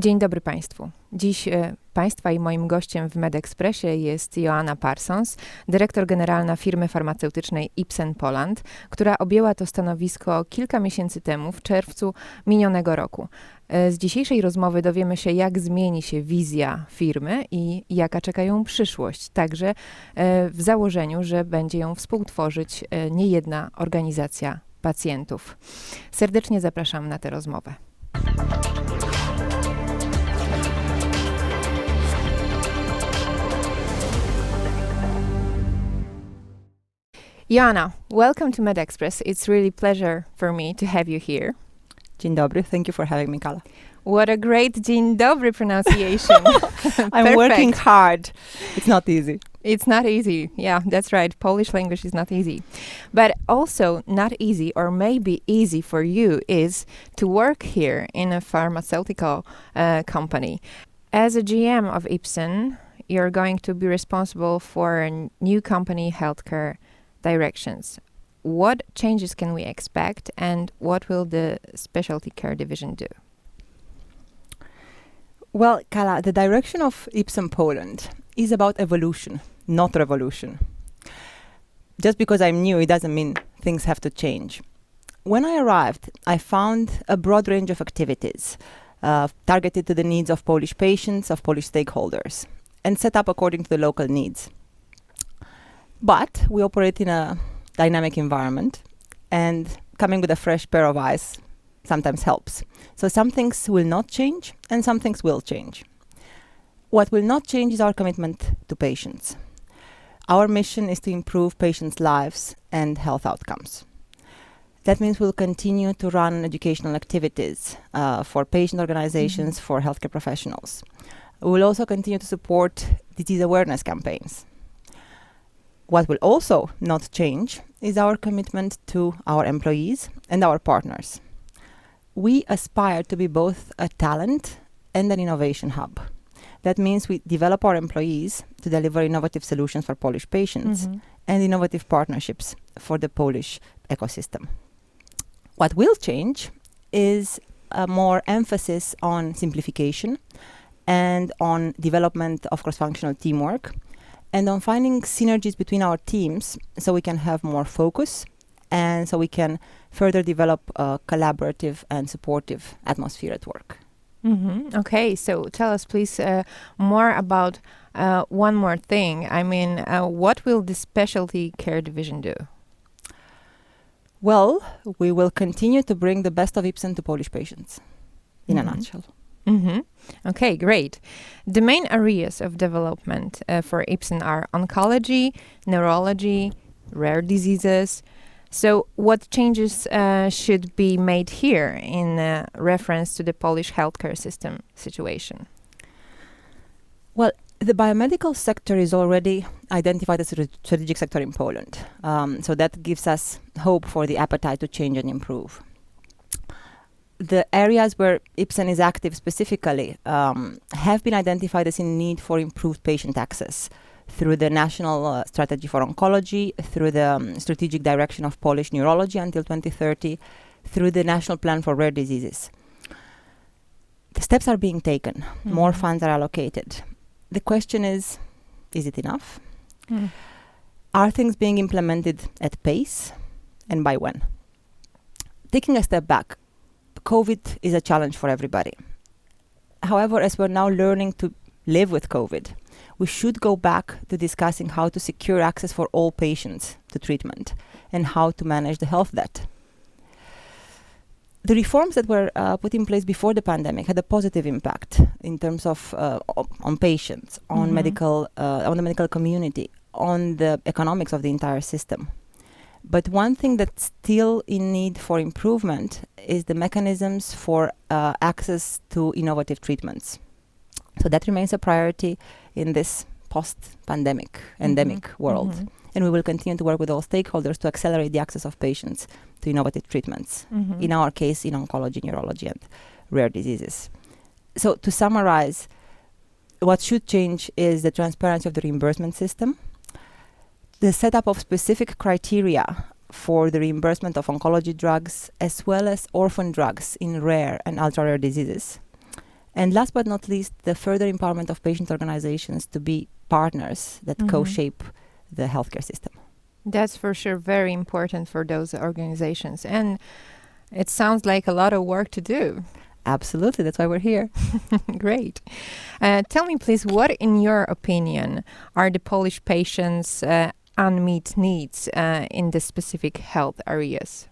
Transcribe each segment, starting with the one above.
Dzień dobry Państwu. Dziś Państwa i moim gościem w Medexpressie jest Joanna Parsons, dyrektor generalna firmy farmaceutycznej Ipsen Poland, która objęła to stanowisko kilka miesięcy temu, w czerwcu minionego roku. Z dzisiejszej rozmowy dowiemy się, jak zmieni się wizja firmy i jaka czeka ją przyszłość, także w założeniu, że będzie ją współtworzyć niejedna organizacja pacjentów. Serdecznie zapraszam na tę rozmowę. Joanna, welcome to Medexpress. It's really a pleasure for me to have you here. Dzień dobry. Thank you for having me, Kala. What a great dzień dobry pronunciation. I'm working hard. It's not easy. It's not easy. Yeah, that's right. Polish language is not easy. But also not easy, or maybe easy for you, is to work here in a pharmaceutical company. As a GM of Ipsen, you're going to be responsible for a new company healthcare directions. What changes can we expect, and what will the specialty care division do? Well, Kala, the direction of Ipsen Poland is about evolution, not revolution. Just because I'm new, it doesn't mean things have to change. When I arrived, I found a broad range of activities targeted to the needs of Polish patients, of Polish stakeholders, and set up according to the local needs. But we operate in a dynamic environment, and coming with a fresh pair of eyes sometimes helps. So some things will not change, and some things will change. What will not change is our commitment to patients. Our mission is to improve patients' lives and health outcomes. That means we'll continue to run educational activities for patient organizations, for healthcare professionals. We will also continue to support disease awareness campaigns. What will also not change is our commitment to our employees and our partners. We aspire to be both a talent and an innovation hub. That means we develop our employees to deliver innovative solutions for Polish patients and innovative partnerships for the Polish ecosystem. What will change is a more emphasis on simplification and on development of cross-functional teamwork, and on finding synergies between our teams so we can have more focus and so we can further develop a collaborative and supportive atmosphere at work. Okay, so tell us please more about one more thing. I mean, what will the specialty care division do? Well, we will continue to bring the best of Ipsen to Polish patients, in a nutshell. Okay, great. The main areas of development for Ipsen are oncology, neurology, rare diseases. So what changes should be made here in reference to the Polish healthcare system situation? Well, the biomedical sector is already identified as a strategic sector in Poland. So that gives us hope for the appetite to change and improve. The areas where Ipsen is active specifically have been identified as in need for improved patient access through the National Strategy for Oncology, through the Strategic Direction of Polish Neurology until 2030, through the National Plan for Rare Diseases. The steps are being taken. More funds are allocated. The question is it enough? Are things being implemented at pace, and by when? Taking a step back, COVID is a challenge for everybody. However, as we're now learning to live with COVID, we should go back to discussing how to secure access for all patients to treatment and how to manage the health debt. The reforms that were put in place before the pandemic had a positive impact in terms of on patients, on on the medical community, on the economics of the entire system. But one thing that's still in need for improvement is the mechanisms for access to innovative treatments. So that remains a priority in this post-pandemic, endemic world. And we will continue to work with all stakeholders to accelerate the access of patients to innovative treatments, in our case, in oncology, neurology, and rare diseases. So to summarize, what should change is the transparency of the reimbursement system, the setup of specific criteria for the reimbursement of oncology drugs, as well as orphan drugs in rare and ultra-rare diseases, And last but not least, the further empowerment of patient organizations to be partners that co-shape the healthcare system. That's for sure very important for those organizations. And it sounds like a lot of work to do. Absolutely. That's why we're here. Great. Tell me, please, what, in your opinion, are the Polish patients' unmet needs in the specific health areas?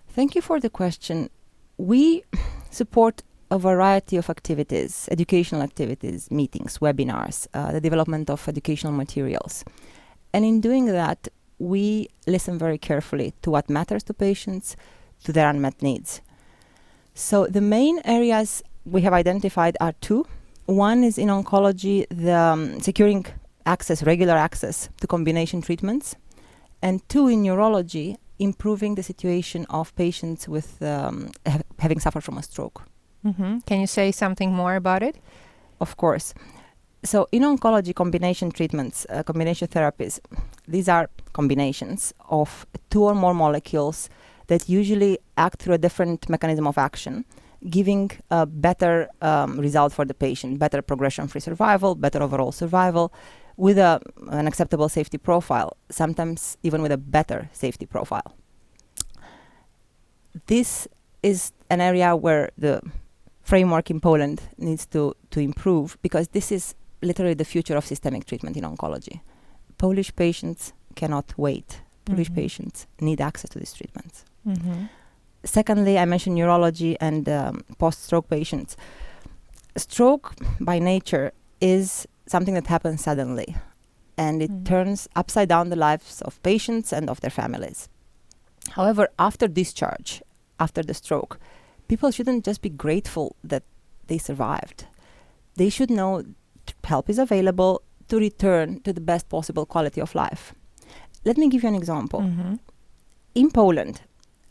Thank you for the question. We support a variety of activities, educational activities, meetings, webinars, the development of educational materials. And in doing that, we listen very carefully to what matters to patients, to their unmet needs. So the main areas we have identified are two. One is in oncology, the securing access, regular access to combination treatments. And two, in neurology, improving the situation of patients with having suffered from a stroke. Can you say something more about it? Of course. So in oncology, combination treatments, combination therapies, these are combinations of two or more molecules that usually act through a different mechanism of action, giving a better result for the patient, better progression-free survival, better overall survival, with an acceptable safety profile, sometimes even with a better safety profile. This is an area where the framework in Poland needs to improve, because this is literally the future of systemic treatment in oncology. Polish patients cannot wait. Polish patients need access to these treatments. Secondly, I mentioned neurology and post-stroke patients. Stroke, by nature, is something that happens suddenly, and it turns upside down the lives of patients and of their families. However, after discharge, after the stroke, people shouldn't just be grateful that they survived. They should know help is available to return to the best possible quality of life. Let me give you an example. In Poland,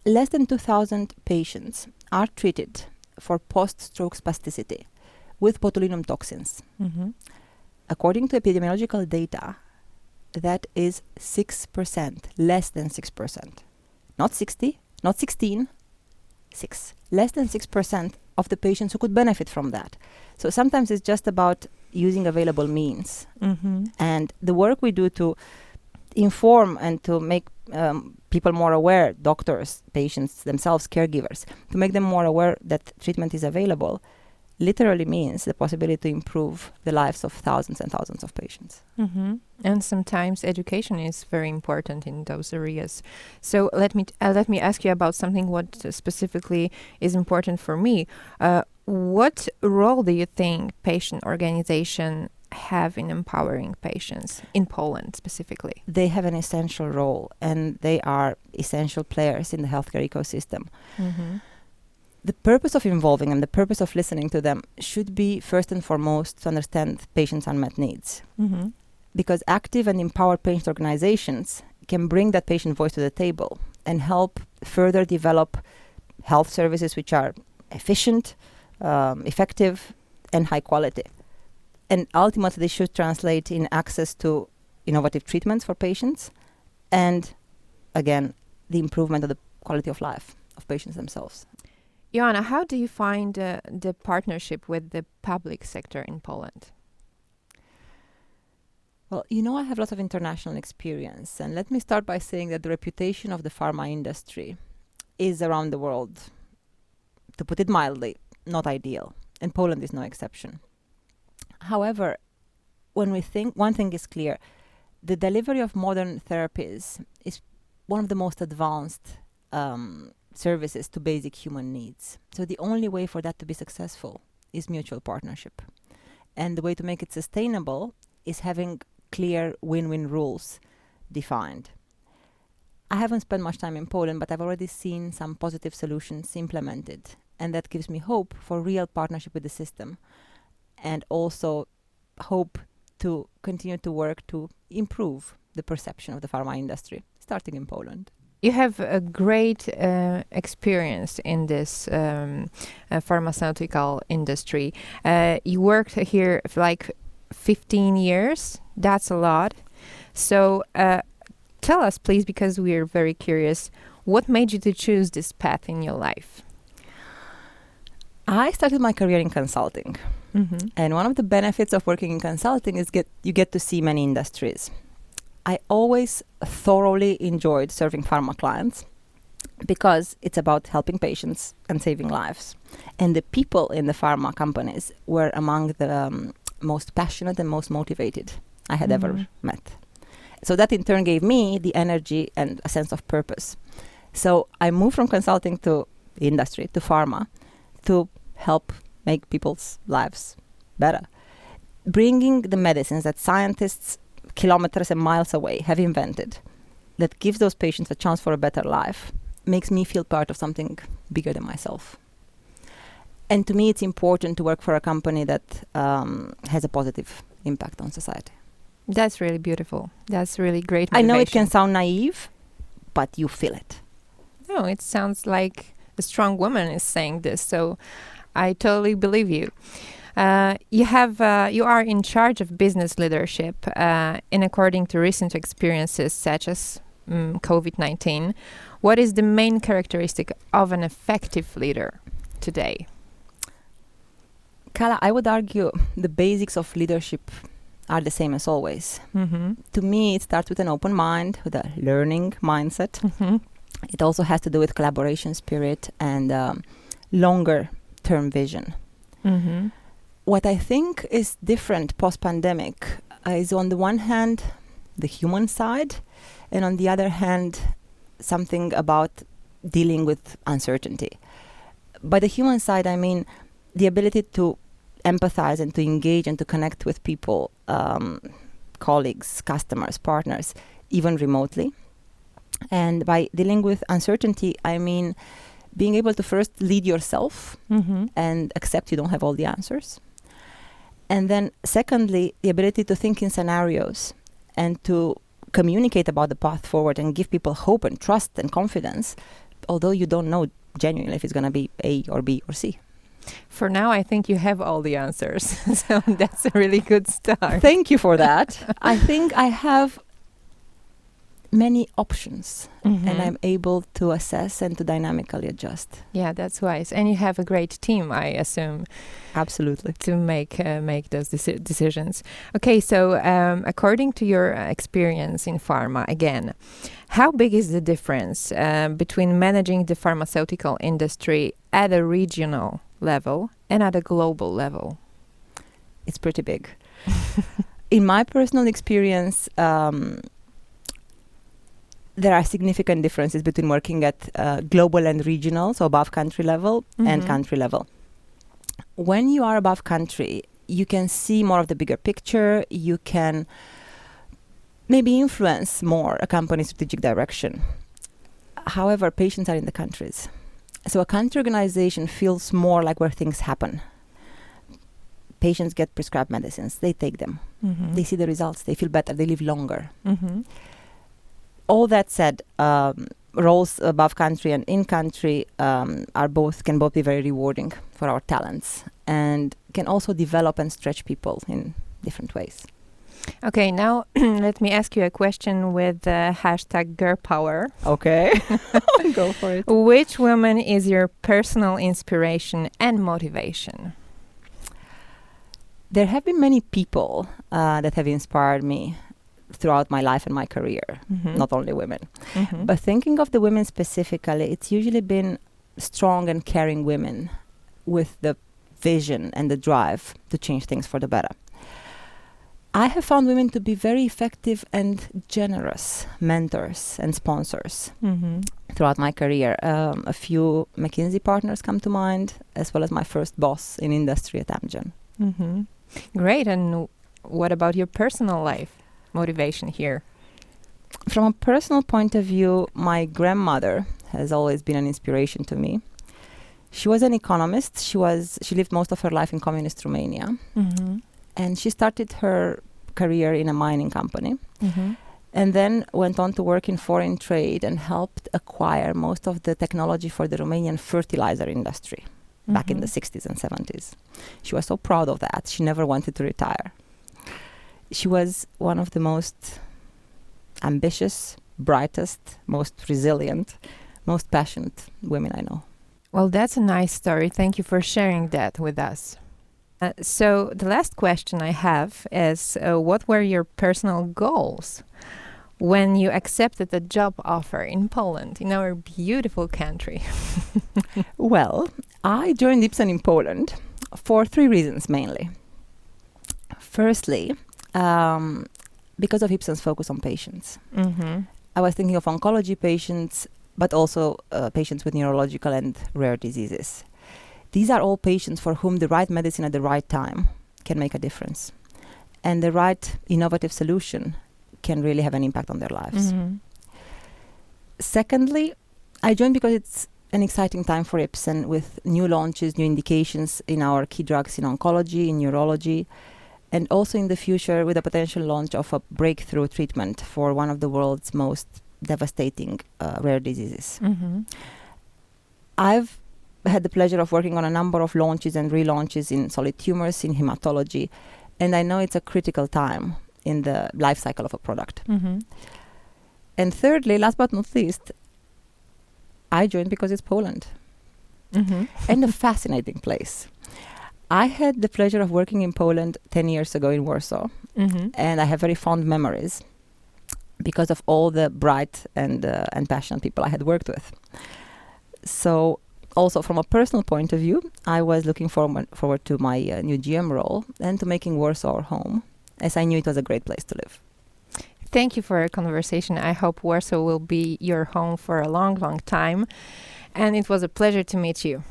less than 2,000 patients are treated for post-stroke spasticity with botulinum toxins. According to epidemiological data, that is 6%, less than 6%. Not 60, not 16, 6. Less than 6% of the patients who could benefit from that. So sometimes it's just about using available means. And the work we do to inform and to make people more aware, doctors, patients themselves, caregivers, to make them more aware that treatment is available, literally means the possibility to improve the lives of thousands and thousands of patients. And sometimes education is very important in those areas. So let me ask you about something what specifically is important for me. What role do you think patient organization have in empowering patients in Poland specifically? They have an essential role, and they are essential players in the healthcare ecosystem. The purpose of involving them, the purpose of listening to them, should be first and foremost to understand patients' unmet needs. Because active and empowered patient organizations can bring that patient voice to the table and help further develop health services which are efficient, effective, and high quality. And ultimately, they should translate in access to innovative treatments for patients and, again, the improvement of the quality of life of patients themselves. Joanna, how do you find the partnership with the public sector in Poland? Well, I have lots of international experience. And let me start by saying that the reputation of the pharma industry is around the world, to put it mildly, not ideal. And Poland is no exception. However, when we think, one thing is clear, the delivery of modern therapies is one of the most advanced services to basic human needs. So the only way for that to be successful is mutual partnership. And the way to make it sustainable is having clear win-win rules defined. I haven't spent much time in Poland, but I've already seen some positive solutions implemented. And that gives me hope for real partnership with the system, and also hope to continue to work to improve the perception of the pharma industry, starting in Poland. You have a great experience in this pharmaceutical industry. You worked here for like 15 years. That's a lot. So tell us, please, because we are very curious, what made you to choose this path in your life? I started my career in consulting. Mm-hmm. And one of the benefits of working in consulting is you get to see many industries. I always thoroughly enjoyed serving pharma clients because it's about helping patients and saving lives. And the people in the pharma companies were among the most passionate and most motivated I had ever met. So that in turn gave me the energy and a sense of purpose. So I moved from consulting to industry, to pharma, to help make people's lives better. Bringing the medicines that scientists kilometers and miles away have invented that gives those patients a chance for a better life makes me feel part of something bigger than myself. And to me, it's important to work for a company that has a positive impact on society. That's really beautiful. That's really great I motivation. know it can sound naive, but you feel it. No, it sounds like a strong woman is saying this, so I totally believe you. You are in charge of business leadership, and according to recent experiences such as COVID-19, what is the main characteristic of an effective leader today? Kala, I would argue the basics of leadership are the same as always. Mm-hmm. To me, it starts with an open mind, with a learning mindset. Mm-hmm. It also has to do with collaboration spirit and longer-term vision. Mm-hmm. What I think is different post-pandemic is on the one hand, the human side, and on the other hand, something about dealing with uncertainty. By the human side, I mean the ability to empathize and to engage and to connect with people, colleagues, customers, partners, even remotely. And by dealing with uncertainty, I mean being able to first lead yourself and accept you don't have all the answers. And then secondly, the ability to think in scenarios and to communicate about the path forward and give people hope and trust and confidence, although you don't know genuinely if it's going to be A or B or C. For now, I think you have all the answers. So that's a really good start. Thank you for that. I think I have many options and I'm able to assess and to dynamically adjust. Yeah, that's wise. And you have a great team, I assume. Absolutely. To make those decisions. Okay, so according to your experience in pharma, again, how big is the difference between managing the pharmaceutical industry at a regional level and at a global level? It's pretty big. In my personal experience, there are significant differences between working at global and regional, so above country level and country level. When you are above country, you can see more of the bigger picture. You can maybe influence more a company's strategic direction. However, patients are in the countries. So a country organization feels more like where things happen. Patients get prescribed medicines. They take them. They see the results. They feel better. They live longer. All that said, roles above country and in country can both be very rewarding for our talents and can also develop and stretch people in different ways. Okay, now let me ask you a question with hashtag girl power. Okay, go for it. Which woman is your personal inspiration and motivation? There have been many people that have inspired me throughout my life and my career, not only women. But thinking of the women specifically, it's usually been strong and caring women with the vision and the drive to change things for the better. I have found women to be very effective and generous mentors and sponsors throughout my career. A few McKinsey partners come to mind, as well as my first boss in industry at Amgen. Great. And what about your personal life? Motivation here? From a personal point of view, my grandmother has always been an inspiration to me. She was an economist. She lived most of her life in communist Romania. And she started her career in a mining company and then went on to work in foreign trade and helped acquire most of the technology for the Romanian fertilizer industry back in the 60s and 70s. She was so proud of that. She never wanted to retire. She was one of the most ambitious, brightest, most resilient, most passionate women I know. Well, that's a nice story. Thank you for sharing that with us. So the last question I have is, what were your personal goals when you accepted a job offer in Poland, in our beautiful country? Well, I joined Ipsen in Poland for 3 reasons mainly. Firstly, because of Ipsen's focus on patients. Mm-hmm. I was thinking of oncology patients, but also patients with neurological and rare diseases. These are all patients for whom the right medicine at the right time can make a difference. And the right innovative solution can really have an impact on their lives. Mm-hmm. Secondly, I joined because it's an exciting time for Ipsen with new launches, new indications in our key drugs in oncology, in neurology, and also in the future with a potential launch of a breakthrough treatment for one of the world's most devastating rare diseases. Mm-hmm. I've had the pleasure of working on a number of launches and relaunches in solid tumors, in hematology, and I know it's a critical time in the life cycle of a product. Mm-hmm. And thirdly, last but not least, I joined because it's Poland Mm-hmm. and a fascinating place. I had the pleasure of working in Poland 10 years ago in Warsaw, Mm-hmm. and I have very fond memories because of all the bright and passionate people I had worked with. So also from a personal point of view, I was looking forward to my new GM role and to making Warsaw our home, as I knew it was a great place to live. Thank you for our conversation. I hope Warsaw will be your home for a long, long time. And it was a pleasure to meet you.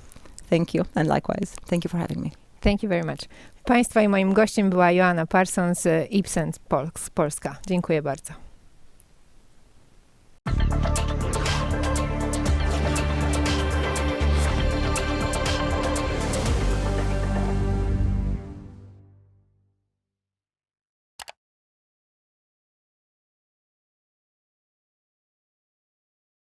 Thank you, and likewise. Thank you for having me. Thank you very much. Państwa i moim gościem była Joanna Parsons, Ipsen Polska. Dziękuję bardzo.